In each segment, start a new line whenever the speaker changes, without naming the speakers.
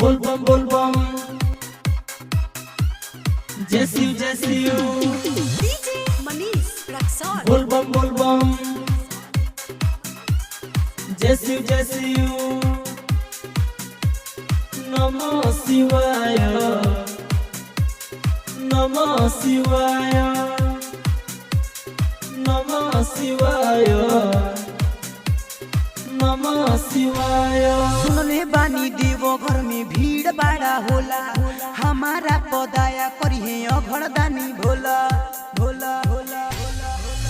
बोलबम जैसी
डीजे मनीष रक्सौल
बोलबम जैसी नमः शिवाय नमः शिवाय नमः शिवाय नमः शिवाय।
सुनले बानी देवो घर में भीड़ बड़ा होला, हमारा पदाया करिए अघरदानी भोला भोला भोला।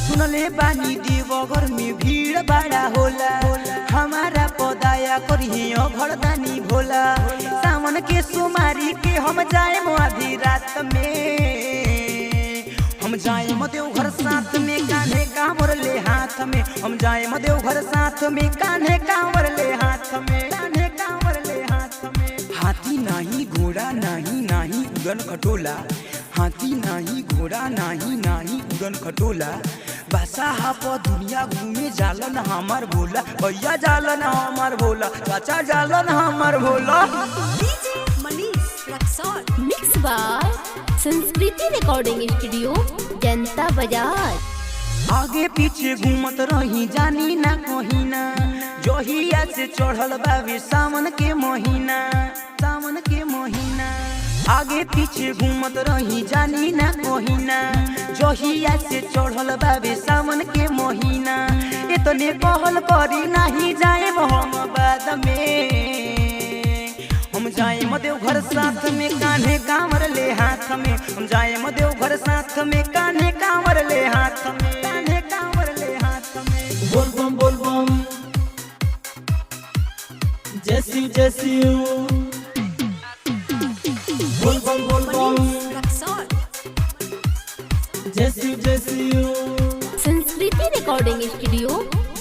सुनले बानी देवो घर में भीड़ बड़ा होला, हमारा पदाया करिए अघरदानी भोला। सावन के सोमारी के हम जाए आधी रात में, हम जाए देवघर साथ में कान्हे कांवर ले हाथ में, हम जाए देवघर साथ में कान्हे कांवर ले हाथ में, कान्हे कांवर ले हाथ में। हाथी नहीं घोड़ा नहीं उड़न खटोला, हाथी नहीं घोड़ा नहीं उड़न खटोला। बादशाह पर दुनिया घूमे जालन हमार भोला, भैया जालन हमार भोला, चाचा जालन हमार Bhola.
DJ Manish Raxaul
mix by Sanskriti recording studio Janta Bazaar.
आगे पीछे घूमत रही जानी ना कहीं ना, जोहिया से चढ़ल बाबे सावन के महीना, सावन के महीना। आगे पीछे घूमत रही जानी ना कहीं ना, जोहिया से चढ़ल बाबे सावन के महीना। इतने कहल करी नहीं जाए हम बाद में, हम जाए देवघर साथ में कान्हे कांवर ले हाथ में, हम जाए देवघर साथ में कान्हे कांवर ले हाथ में, कान्हे कांवर ले हाथ में।
बोलबम जैसी बोलबम
रक्सौल
जैसी
संस्कृति रिकॉर्डिंग स्टूडियो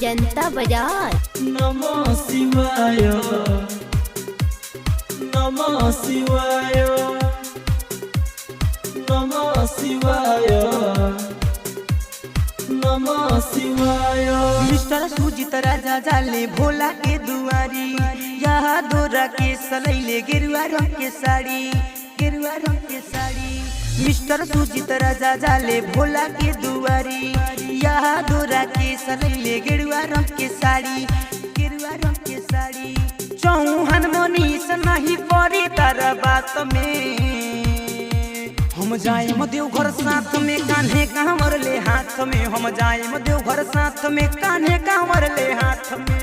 जनता बाजार।
नमः शिवाय नमः शिवाय नमः शिवाय नमः शिवाय।
मिस्टर सुजीत राजा जाले भोला के दुआरी, यहाँ दोरा के सलैले गेरुआ रंग के साड़ी, गेरुआ रंग के साड़ी। मिस्टर सुजीत राजा जाले भोला के दुआरी, यहाँ दोरा के सलैले गेरुआ रंग के साड़ी, गेरुआ रंग के साड़ी। चौहान मनीष नहीं पड़ी तारा बात में, हम जाए देवघर साथ में कान्हे कांवर ले हाथ में, हम जाए देवघर साथ में कान्हे कांवर ले हाथ में।